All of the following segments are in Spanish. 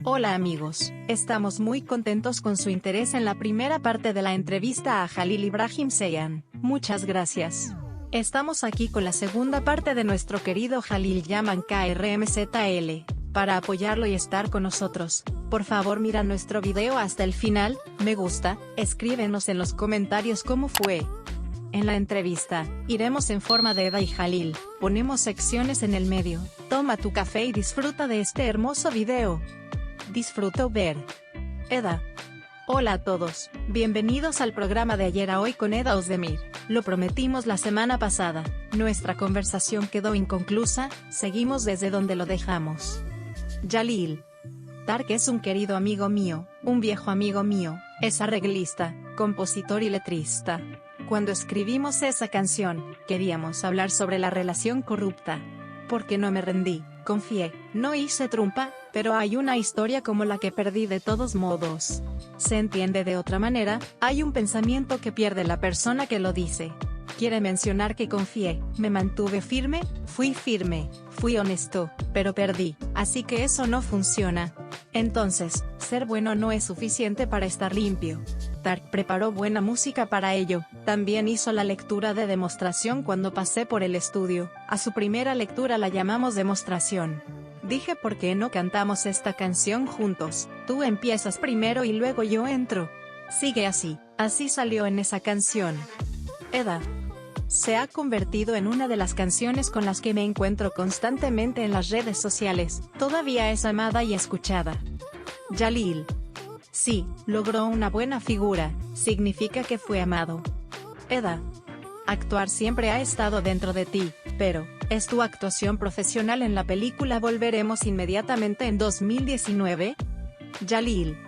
Hola amigos, estamos muy contentos con su interés en la primera parte de la entrevista a Jalil Ibrahim Zeyan, muchas gracias. Estamos aquí con la segunda parte de nuestro querido Jalil Yaman KRMZL, para apoyarlo y estar con nosotros. Por favor mira nuestro video hasta el final, me gusta, escríbenos en los comentarios cómo fue. En la entrevista, iremos en forma de Eda y Jalil, ponemos secciones en el medio, toma tu café y disfruta de este hermoso video. Disfruto ver. Eda. Hola a todos, bienvenidos al programa de ayer a hoy con Eda Ozdemir. Lo prometimos la semana pasada, nuestra conversación quedó inconclusa, seguimos desde donde lo dejamos. Jalil. Tark es un querido amigo mío, un viejo amigo mío, es arreglista, compositor y letrista. Cuando escribimos esa canción, queríamos hablar sobre la relación corrupta. Porque no me rendí, confié, no hice trumpa, pero hay una historia como la que perdí de todos modos. Se entiende de otra manera, hay un pensamiento que pierde la persona que lo dice. Quiere mencionar que confié, me mantuve firme, fui honesto, pero perdí, así que eso no funciona. Entonces, ser bueno no es suficiente para estar limpio. Tark preparó buena música para ello, también hizo la lectura de demostración cuando pasé por el estudio, a su primera lectura la llamamos demostración. Dije ¿por qué no cantamos esta canción juntos? Tú empiezas primero y luego yo entro. Sigue así, así salió en esa canción. Eda. Se ha convertido en una de las canciones con las que me encuentro constantemente en las redes sociales, todavía es amada y escuchada. Jalil. Sí, logró una buena figura, significa que fue amado. Eda. Actuar siempre ha estado dentro de ti, pero, ¿es tu actuación profesional en la película Volveremos inmediatamente en 2019? Jalil.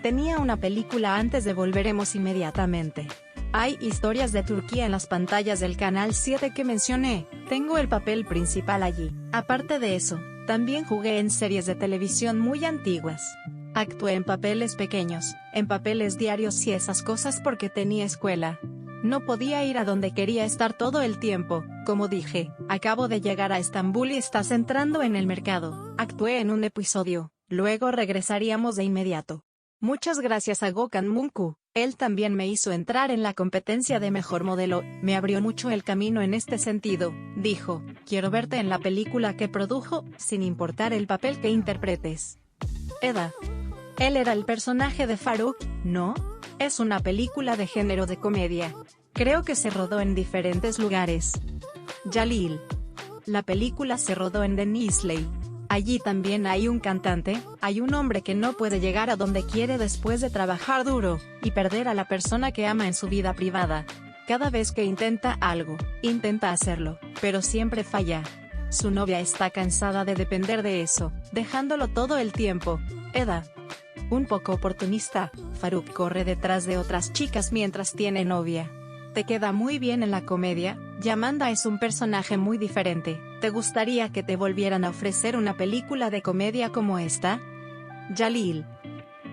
Tenía una película antes de Volveremos inmediatamente. Hay historias de Turquía en las pantallas del Canal 7 que mencioné, tengo el papel principal allí. Aparte de eso, también jugué en series de televisión muy antiguas. Actué en papeles pequeños, en papeles diarios y esas cosas porque tenía escuela. No podía ir a donde quería estar todo el tiempo, como dije, acabo de llegar a Estambul y estás entrando en el mercado. Actué en un episodio, luego regresaríamos de inmediato. Muchas gracias a Gökhan Munku, él también me hizo entrar en la competencia de mejor modelo, me abrió mucho el camino en este sentido, dijo, quiero verte en la película que produjo, sin importar el papel que interpretes. Eda. Él era el personaje de Faruk, ¿no? Es una película de género de comedia. Creo que se rodó en diferentes lugares. Jalil. La película se rodó en Denizli. Allí también hay un cantante, hay un hombre que no puede llegar a donde quiere después de trabajar duro, y perder a la persona que ama en su vida privada. Cada vez que intenta algo, intenta hacerlo, pero siempre falla. Su novia está cansada de depender de eso, dejándolo todo el tiempo. Eda. Un poco oportunista, Faruk corre detrás de otras chicas mientras tiene novia. Te queda muy bien en la comedia, Yamanda es un personaje muy diferente, ¿te gustaría que te volvieran a ofrecer una película de comedia como esta? Jalil.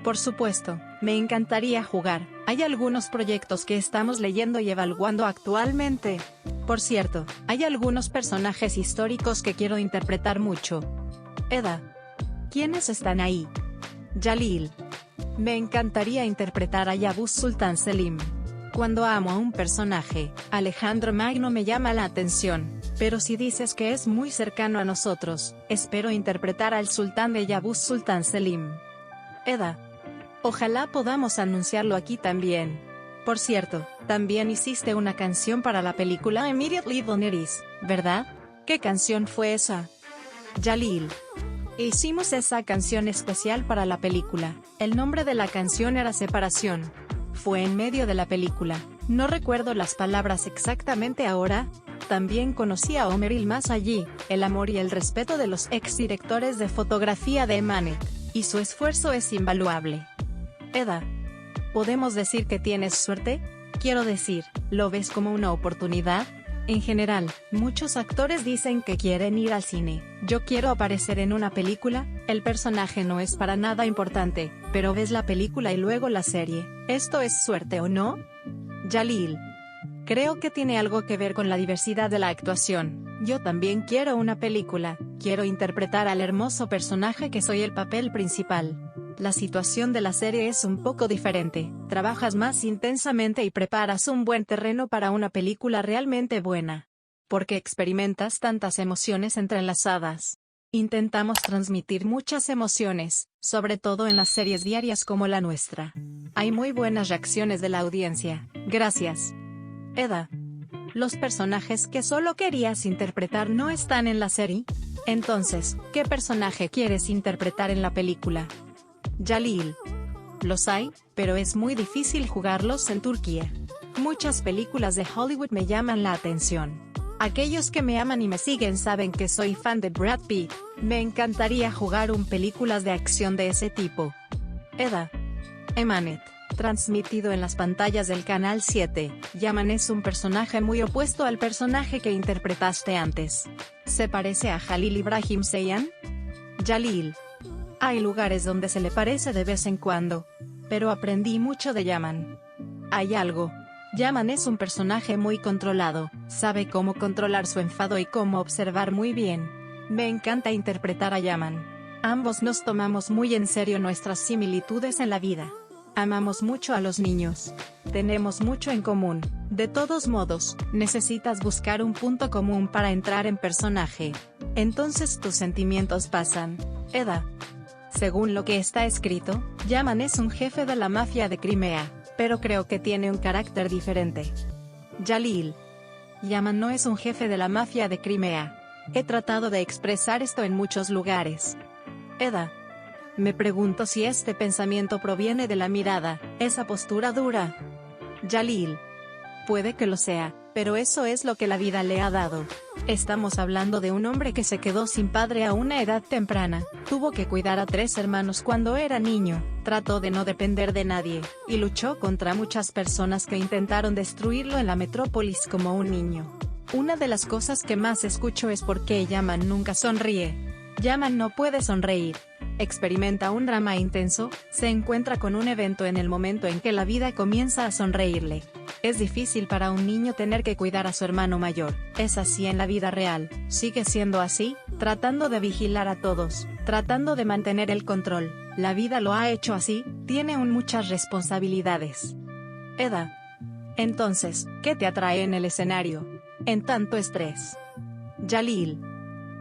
Por supuesto, me encantaría jugar, hay algunos proyectos que estamos leyendo y evaluando actualmente. Por cierto, hay algunos personajes históricos que quiero interpretar mucho. Eda. ¿Quiénes están ahí? Jalil. Me encantaría interpretar a Yavuz Sultan Selim. Cuando amo a un personaje, Alejandro Magno me llama la atención, pero si dices que es muy cercano a nosotros, espero interpretar al sultán de Yavuz Sultan Selim. Eda. Ojalá podamos anunciarlo aquí también. Por cierto, también hiciste una canción para la película Immediately Doneris, ¿verdad? ¿Qué canción fue esa? Jalil. Hicimos esa canción especial para la película, el nombre de la canción era Separación. Fue en medio de la película, no recuerdo las palabras exactamente ahora. También conocí a Omer Yilmaz allí, el amor y el respeto de los ex directores de fotografía de Emanet, y su esfuerzo es invaluable. Eda. ¿Podemos decir que tienes suerte? Quiero decir, ¿lo ves como una oportunidad? En general, muchos actores dicen que quieren ir al cine. Yo quiero aparecer en una película, el personaje no es para nada importante, pero ves la película y luego la serie. ¿Esto es suerte o no? Jalil. Creo que tiene algo que ver con la diversidad de la actuación. Yo también quiero una película, Quiero interpretar al hermoso personaje que soy el papel principal. La situación de la serie es un poco diferente, trabajas más intensamente y preparas un buen terreno para una película realmente buena. Porque experimentas tantas emociones entrelazadas. Intentamos transmitir muchas emociones, sobre todo en las series diarias como la nuestra. Hay muy buenas reacciones de la audiencia, gracias. Eda. ¿Los personajes que solo querías interpretar no están en la serie? Entonces, ¿qué personaje quieres interpretar en la película? Jalil. Los hay, pero es muy difícil jugarlos en Turquía. Muchas películas de Hollywood me llaman la atención. Aquellos que me aman y me siguen saben que soy fan de Brad Pitt. Me encantaría jugar películas de acción de ese tipo. Eda. Emanet. Transmitido en las pantallas del Canal 7, Yaman es un personaje muy opuesto al personaje que interpretaste antes. ¿Se parece a Halil Ibrahim Ceyhan? Jalil. Hay lugares donde se le parece de vez en cuando. Pero aprendí mucho de Yaman. Hay algo. Yaman es un personaje muy controlado, sabe cómo controlar su enfado y cómo observar muy bien. Me encanta interpretar a Yaman. Ambos nos tomamos muy en serio nuestras similitudes en la vida. Amamos mucho a los niños. Tenemos mucho en común. De todos modos, necesitas buscar un punto común para entrar en personaje. Entonces tus sentimientos pasan. Eda. Según lo que está escrito, Yaman es un jefe de la mafia de Crimea, pero creo que tiene un carácter diferente. Jalil. Yaman no es un jefe de la mafia de Crimea. He tratado de expresar esto en muchos lugares. Eda. Me pregunto si este pensamiento proviene de la mirada, esa postura dura. Jalil. Puede que lo sea, pero eso es lo que la vida le ha dado. Estamos hablando de un hombre que se quedó sin padre a una edad temprana, tuvo que cuidar a 3 hermanos cuando era niño, trató de no depender de nadie, y luchó contra muchas personas que intentaron destruirlo en la metrópolis como un niño. Una de las cosas que más escucho es por qué Yaman nunca sonríe. Yaman no puede sonreír. Experimenta un drama intenso, se encuentra con un evento en el momento en que la vida comienza a sonreírle. Es difícil para un niño tener que cuidar a su hermano mayor, es así en la vida real, sigue siendo así, tratando de vigilar a todos, tratando de mantener el control, la vida lo ha hecho así, tiene muchas responsabilidades. Eda. Entonces, ¿qué te atrae en el escenario? En tanto estrés. Jalil.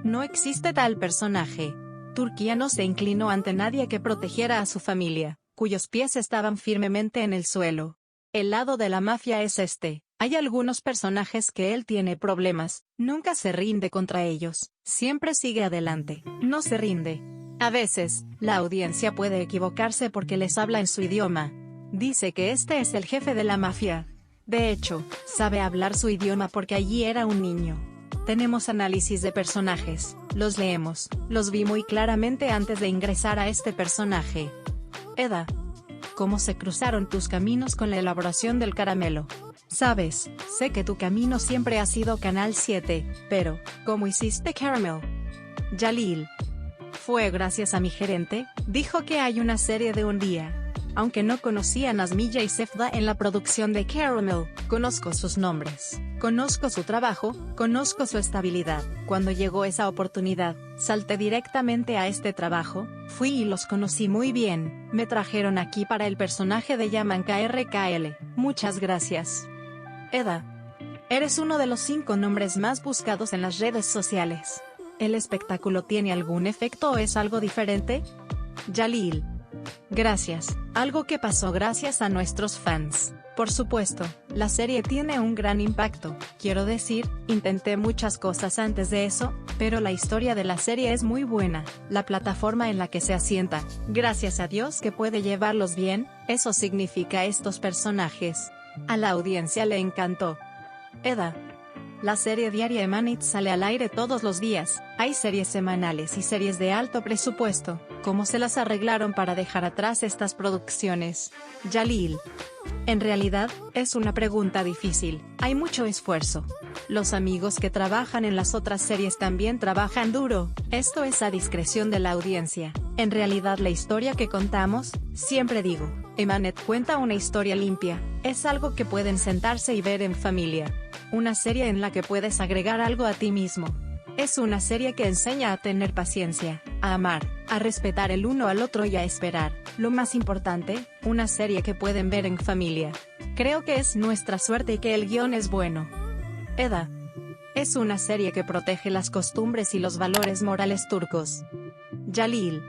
No existe tal personaje. Turquía no se inclinó ante nadie que protegiera a su familia, cuyos pies estaban firmemente en el suelo. El lado de la mafia es este. Hay algunos personajes que él tiene problemas, nunca se rinde contra ellos, siempre sigue adelante, no se rinde. A veces, la audiencia puede equivocarse porque les habla en su idioma. Dice que este es el jefe de la mafia. De hecho, sabe hablar su idioma porque allí era un niño. Tenemos análisis de personajes, los leemos, los vi muy claramente antes de ingresar a este personaje. Eda. ¿Cómo se cruzaron tus caminos con la elaboración del caramelo? Sabes, sé que tu camino siempre ha sido Canal 7, pero, ¿cómo hiciste caramel? Jalil. Fue gracias a mi gerente, dijo que hay una serie de un día. Aunque no conocía a Nazmiya y Sefda en la producción de Caramel, conozco sus nombres, conozco su trabajo, conozco su estabilidad. Cuando llegó esa oportunidad, salté directamente a este trabajo, fui y los conocí muy bien, me trajeron aquí para el personaje de Yaman KRKL, muchas gracias. Eda. Eres uno de los 5 nombres más buscados en las redes sociales. ¿El espectáculo tiene algún efecto o es algo diferente? Jalil. Gracias, algo que pasó gracias a nuestros fans. Por supuesto, la serie tiene un gran impacto, quiero decir, intenté muchas cosas antes de eso, pero la historia de la serie es muy buena, la plataforma en la que se asienta, gracias a Dios que puede llevarlos bien, eso significa estos personajes. A la audiencia le encantó. Eda. La serie diaria Emanit sale al aire todos los días, hay series semanales y series de alto presupuesto, ¿cómo se las arreglaron para dejar atrás estas producciones? Jalil. En realidad, es una pregunta difícil, hay mucho esfuerzo. Los amigos que trabajan en las otras series también trabajan duro, esto es a discreción de la audiencia. En realidad la historia que contamos, siempre digo, Emanet cuenta una historia limpia, es algo que pueden sentarse y ver en familia. Una serie en la que puedes agregar algo a ti mismo. Es una serie que enseña a tener paciencia, a amar, a respetar el uno al otro y a esperar. Lo más importante, una serie que pueden ver en familia. Creo que es nuestra suerte y que el guión es bueno. Eda. Es una serie que protege las costumbres y los valores morales turcos. Jalil.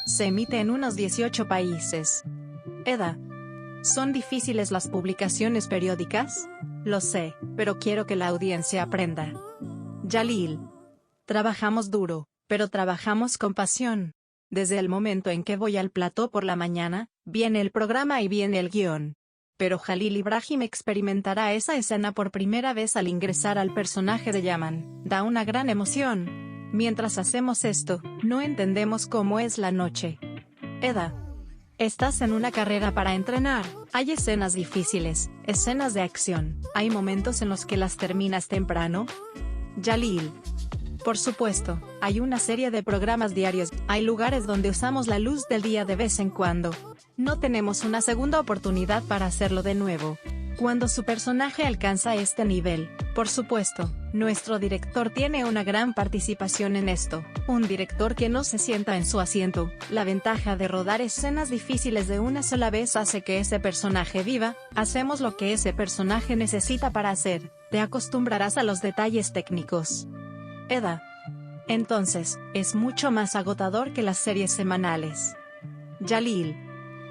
Se emite en unos 18 países. Eda. ¿Son difíciles las publicaciones periódicas? Lo sé, pero quiero que la audiencia aprenda. Jalil. Trabajamos duro, pero trabajamos con pasión. Desde el momento en que voy al plató por la mañana, viene el programa y viene el guión. Pero Jalil Ibrahim experimentará esa escena por primera vez al ingresar al personaje de Yaman. Da una gran emoción. Mientras hacemos esto, no entendemos cómo es la noche. Eda. Estás en una carrera para entrenar. Hay escenas difíciles, escenas de acción. Hay momentos en los que las terminas temprano. Jalil. Por supuesto, hay una serie de programas diarios. Hay lugares donde usamos la luz del día de vez en cuando. No tenemos una segunda oportunidad para hacerlo de nuevo. Cuando su personaje alcanza este nivel, por supuesto, nuestro director tiene una gran participación en esto. Un director que no se sienta en su asiento. La ventaja de rodar escenas difíciles de una sola vez hace que ese personaje viva. Hacemos lo que ese personaje necesita para hacer. Te acostumbrarás a los detalles técnicos. Eda. Entonces, es mucho más agotador que las series semanales. Jalil.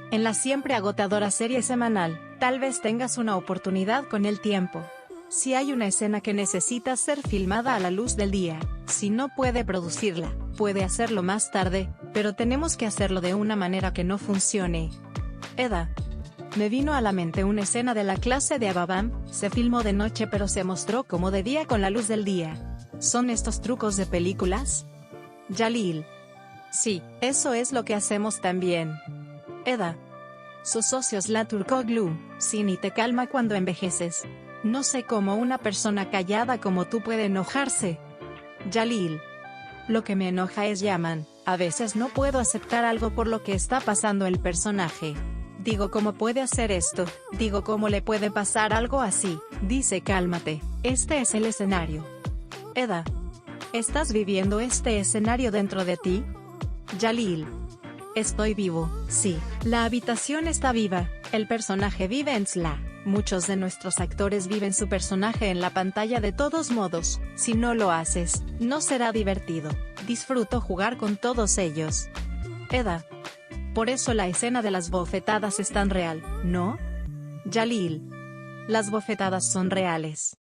En la siempre agotadora serie semanal, tal vez tengas una oportunidad con el tiempo. Si hay una escena que necesita ser filmada a la luz del día, si no puede producirla, puede hacerlo más tarde, pero tenemos que hacerlo de una manera que no funcione. Eda. Me vino a la mente una escena de la clase de Ababam, se filmó de noche pero se mostró como de día con la luz del día. ¿Son estos trucos de películas? Jalil. Sí, eso es lo que hacemos también. Eda. Sus socios la Turkoglu, sí, ni te calma cuando envejeces. No sé cómo una persona callada como tú puede enojarse. Jalil. Lo que me enoja es Yaman. A veces no puedo aceptar algo por lo que está pasando el personaje. Digo, ¿cómo puede hacer esto? Digo, ¿cómo le puede pasar algo así? Dice, cálmate, este es el escenario. Eda. ¿Estás viviendo este escenario dentro de ti? Jalil. Estoy vivo, sí. La habitación está viva, el personaje vive en Sla. Muchos de nuestros actores viven su personaje en la pantalla de todos modos. Si no lo haces, no será divertido. Disfruto jugar con todos ellos. Eda. Por eso la escena de las bofetadas es tan real, ¿no? Jalil. Las bofetadas son reales.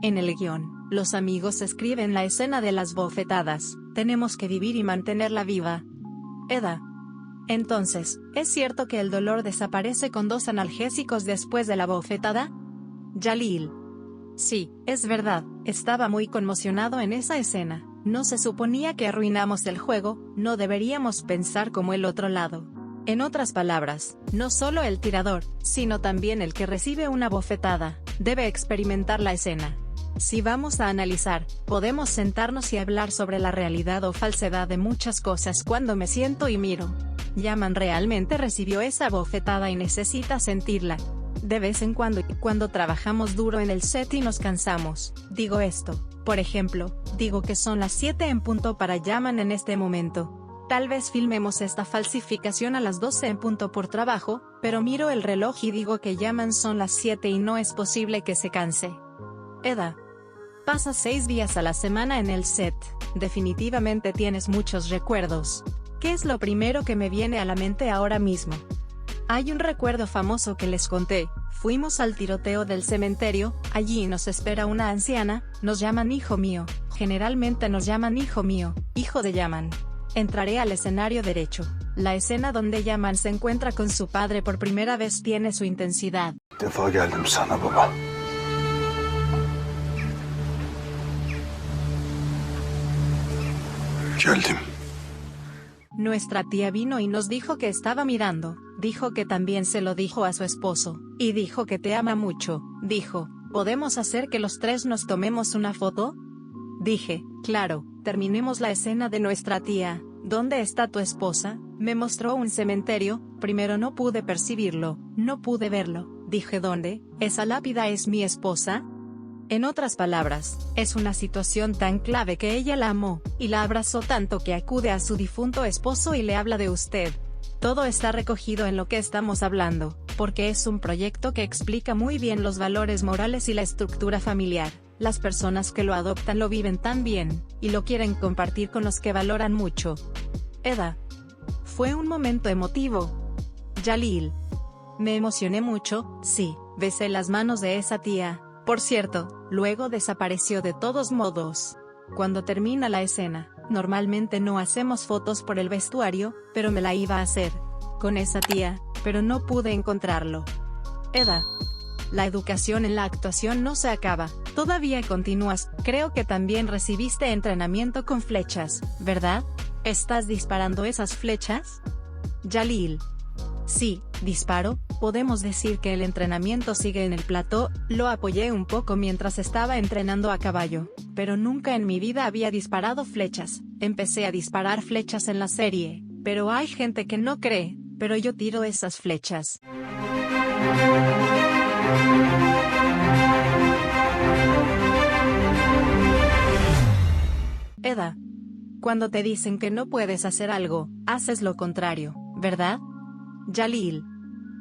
En el guión, los amigos escriben la escena de las bofetadas. Tenemos que vivir y mantenerla viva. Eda. Entonces, ¿es cierto que el dolor desaparece con 2 analgésicos después de la bofetada? Jalil. Sí, es verdad, estaba muy conmocionado en esa escena. No se suponía que arruinamos el juego, no deberíamos pensar como el otro lado. En otras palabras, no solo el tirador, sino también el que recibe una bofetada, debe experimentar la escena. Si vamos a analizar, podemos sentarnos y hablar sobre la realidad o falsedad de muchas cosas cuando me siento y miro. Yaman realmente recibió esa bofetada y necesita sentirla. De vez en cuando trabajamos duro en el set y nos cansamos, digo esto, por ejemplo, digo que son las 7 en punto para Yaman en este momento. Tal vez filmemos esta falsificación a las 12 en punto por trabajo, pero miro el reloj y digo que Yaman son las 7 y no es posible que se canse. Eda. Pasas 6 días a la semana en el set, definitivamente tienes muchos recuerdos. ¿Qué es lo primero que me viene a la mente ahora mismo? Hay un recuerdo famoso que les conté, fuimos al tiroteo del cementerio, allí nos espera una anciana, nos llaman hijo mío, generalmente nos llaman hijo mío, hijo de Yaman. Entraré al escenario derecho. La escena donde Yaman se encuentra con su padre por primera vez tiene su intensidad. Defa geldim sana baba. Geldim. Nuestra tía vino y nos dijo que estaba mirando, dijo que también se lo dijo a su esposo, y dijo que te ama mucho, dijo, ¿podemos hacer que los 3 nos tomemos una foto? Dije, claro, terminemos la escena de nuestra tía, ¿dónde está tu esposa? Me mostró un cementerio, primero no pude percibirlo, no pude verlo, dije ¿dónde? ¿Esa lápida es mi esposa? En otras palabras, es una situación tan clave que ella la amó, y la abrazó tanto que acude a su difunto esposo y le habla de usted. Todo está recogido en lo que estamos hablando, porque es un proyecto que explica muy bien los valores morales y la estructura familiar. Las personas que lo adoptan lo viven tan bien, y lo quieren compartir con los que valoran mucho. Eda. Fue un momento emotivo. Jalil. Me emocioné mucho, sí, besé las manos de esa tía. Por cierto, luego desapareció de todos modos. Cuando termina la escena, normalmente no hacemos fotos por el vestuario, pero me la iba a hacer con esa tía, pero no pude encontrarlo. Eda. La educación en la actuación no se acaba, todavía continúas. Creo que también recibiste entrenamiento con flechas, ¿verdad? ¿Estás disparando esas flechas? Jalil. Sí, disparo. Podemos decir que el entrenamiento sigue en el plató. Lo apoyé un poco mientras estaba entrenando a caballo, pero nunca en mi vida había disparado flechas. Empecé a disparar flechas en la serie, pero hay gente que no cree, pero yo tiro esas flechas. Eda. Cuando te dicen que no puedes hacer algo, haces lo contrario, ¿verdad? Jalil.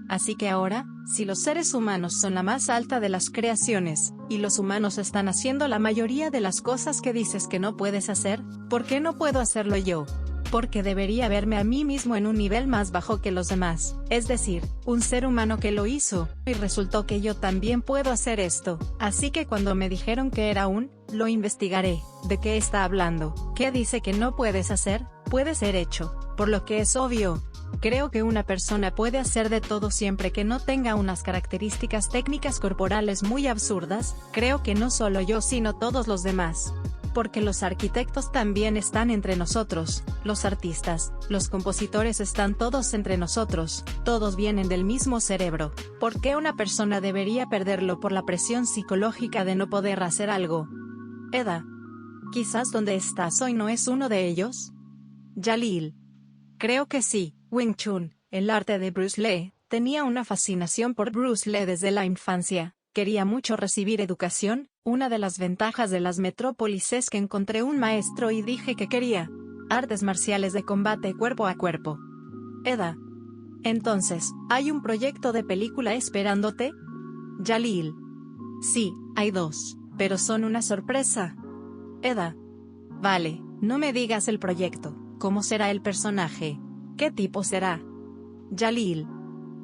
Así que ahora, si los seres humanos son la más alta de las creaciones, y los humanos están haciendo la mayoría de las cosas que dices que no puedes hacer, ¿por qué no puedo hacerlo yo? Porque debería verme a mí mismo en un nivel más bajo que los demás, es decir, un ser humano que lo hizo, y resultó que yo también puedo hacer esto. Así que cuando me dijeron que era lo investigaré. ¿De qué está hablando? ¿Qué dice que no puedes hacer? Puede ser hecho, por lo que es obvio. Creo que una persona puede hacer de todo siempre que no tenga unas características técnicas corporales muy absurdas. Creo que no solo yo sino todos los demás. Porque los arquitectos también están entre nosotros, los artistas, los compositores están todos entre nosotros, todos vienen del mismo cerebro. ¿Por qué una persona debería perderlo por la presión psicológica de no poder hacer algo? Eda. Quizás donde estás hoy no es uno de ellos. Jalil. Creo que sí. Wing Chun, el arte de Bruce Lee. Tenía una fascinación por Bruce Lee desde la infancia. Quería mucho recibir educación. Una de las ventajas de las metrópolis es que encontré un maestro y dije que quería artes marciales de combate cuerpo a cuerpo. Eda. Entonces, ¿hay un proyecto de película esperándote? Jalil. Sí, hay 2, pero son una sorpresa. Eda. Vale, no me digas el proyecto. ¿Cómo será el personaje? ¿Qué tipo será? Jalil.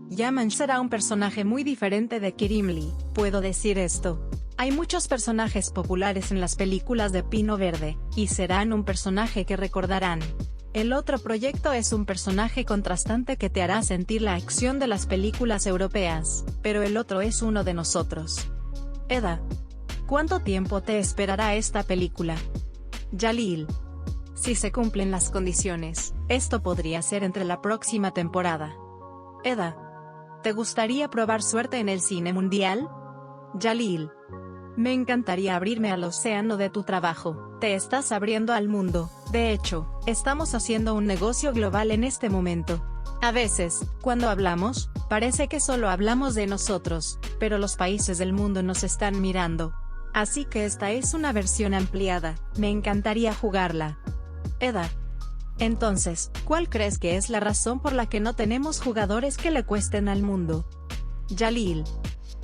Yaman será un personaje muy diferente de Kerim Lee. Puedo decir esto. Hay muchos personajes populares en las películas de Pino Verde, y serán un personaje que recordarán. El otro proyecto es un personaje contrastante que te hará sentir la acción de las películas europeas, pero el otro es uno de nosotros. Eda. ¿Cuánto tiempo te esperará esta película? Jalil. Si se cumplen las condiciones, esto podría ser entre la próxima temporada. Eda. ¿Te gustaría probar suerte en el cine mundial? Jalil. Me encantaría abrirme al océano de tu trabajo. Te estás abriendo al mundo. De hecho, estamos haciendo un negocio global en este momento. A veces, cuando hablamos, parece que solo hablamos de nosotros, pero los países del mundo nos están mirando. Así que esta es una versión ampliada. Me encantaría jugarla. Eda. Entonces, ¿cuál crees que es la razón por la que no tenemos jugadores que le cuesten al mundo? Jalil.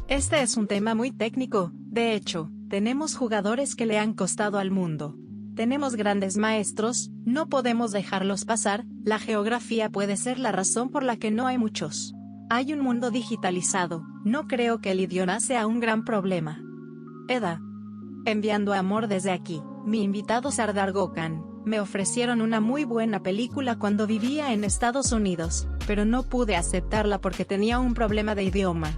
Este es un tema muy técnico. De hecho, tenemos jugadores que le han costado al mundo. Tenemos grandes maestros, no podemos dejarlos pasar. La geografía puede ser la razón por la que no hay muchos. Hay un mundo digitalizado, no creo que el idioma sea un gran problema. Eda. Enviando amor desde aquí, mi invitado Sardar Gökhan. Me ofrecieron una muy buena película cuando vivía en Estados Unidos, pero no pude aceptarla porque tenía un problema de idioma.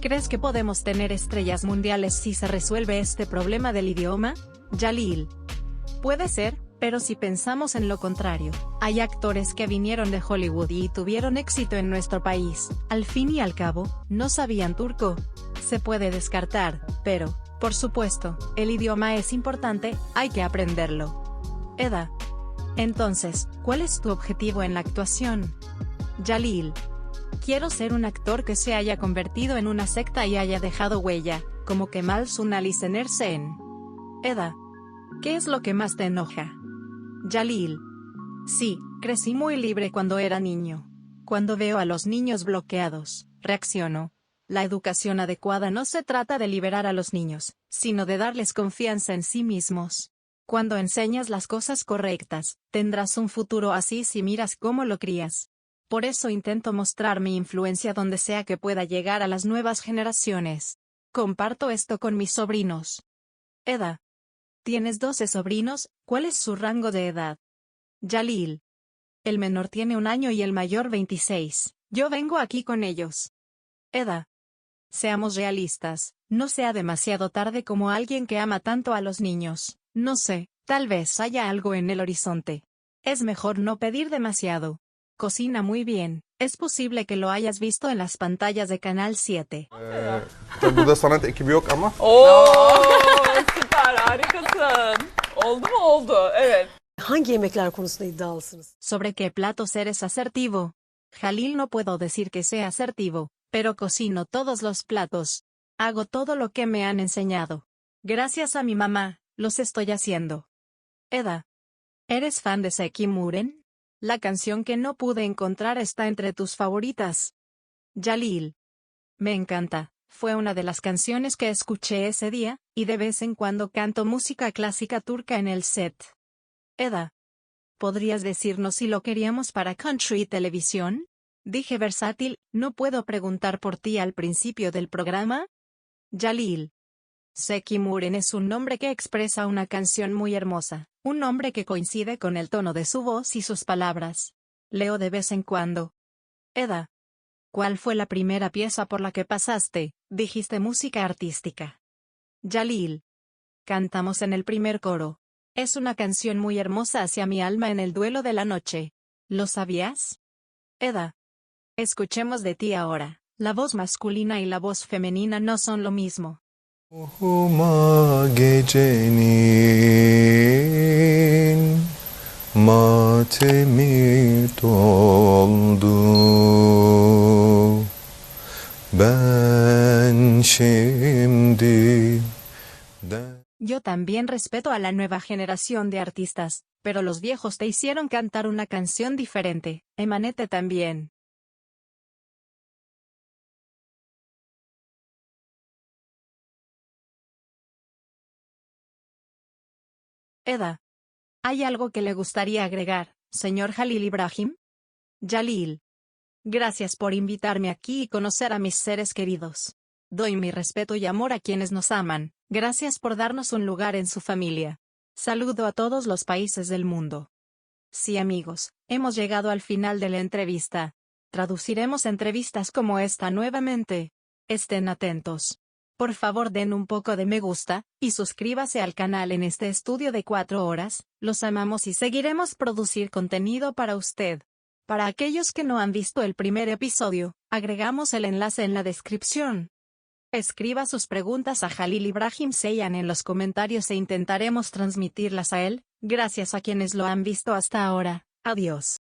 ¿Crees que podemos tener estrellas mundiales si se resuelve este problema del idioma? Jalil. Puede ser, pero si pensamos en lo contrario, hay actores que vinieron de Hollywood y tuvieron éxito en nuestro país. Al fin y al cabo, no sabían turco. Se puede descartar, pero, por supuesto, el idioma es importante, hay que aprenderlo. Eda. Entonces, ¿cuál es tu objetivo en la actuación? Jalil. Quiero ser un actor que se haya convertido en una secta y haya dejado huella, como Kemal Sunali Sen. Eda. ¿Qué es lo que más te enoja? Jalil. Sí, crecí muy libre cuando era niño. Cuando veo a los niños bloqueados, reacciono. La educación adecuada no se trata de liberar a los niños, sino de darles confianza en sí mismos. Cuando enseñas las cosas correctas, tendrás un futuro así si miras cómo lo crías. Por eso intento mostrar mi influencia donde sea que pueda llegar a las nuevas generaciones. Comparto esto con mis sobrinos. Eda. Tienes 12 sobrinos, ¿cuál es su rango de edad? Jalil. El menor tiene 1 año y el mayor 26. Yo vengo aquí con ellos. Eda. Seamos realistas, no sea demasiado tarde como alguien que ama tanto a los niños. No sé, tal vez haya algo en el horizonte. Es mejor no pedir demasiado. Cocina muy bien, es posible que lo hayas visto en las pantallas de Canal 7. Tabii burada sanat ekibi yok ama. Oo, süper, harikasın. Oldu mu? Oldu, evet. Hangi yemekler konusunda iddialısınız? ¿Sobre qué platos eres asertivo? Jalil, no puedo decir que sea asertivo, pero cocino todos los platos. Hago todo lo que me han enseñado. Gracias a mi mamá, los estoy haciendo. Eda. ¿Eres fan de Seki Muren? La canción que no pude encontrar está entre tus favoritas. Jalil. Me encanta, fue una de las canciones que escuché ese día, y de vez en cuando canto música clásica turca en el set. Eda. ¿Podrías decirnos si lo queríamos para Country Televisión? Dije versátil, ¿no puedo preguntar por ti al principio del programa? Jalil. Seki Muren es un nombre que expresa una canción muy hermosa, un nombre que coincide con el tono de su voz y sus palabras. Leo de vez en cuando. Eda. ¿Cuál fue la primera pieza por la que pasaste? Dijiste música artística. Jalil. Cantamos en el primer coro. Es una canción muy hermosa hacia mi alma en el duelo de la noche. ¿Lo sabías? Eda. Escuchemos de ti ahora. La voz masculina y la voz femenina no son lo mismo. Ruhuma gecenin matemi doldu. Ben şimdi Yo también respeto a la nueva generación de artistas, pero los viejos te hicieron cantar una canción diferente. Emanete también. Eda. ¿Hay algo que le gustaría agregar, señor Jalil Ibrahim? Jalil. Gracias por invitarme aquí y conocer a mis seres queridos. Doy mi respeto y amor a quienes nos aman. Gracias por darnos un lugar en su familia. Saludo a todos los países del mundo. Sí, amigos, hemos llegado al final de la entrevista. Traduciremos entrevistas como esta nuevamente. Estén atentos. Por favor, den un poco de me gusta, y suscríbase al canal en este estudio de 4 horas. Los amamos y seguiremos producir contenido para usted. Para aquellos que no han visto el primer episodio, agregamos el enlace en la descripción. Escriba sus preguntas a Jalil Ibrahim Seian en los comentarios e intentaremos transmitirlas a él. Gracias a quienes lo han visto hasta ahora. Adiós.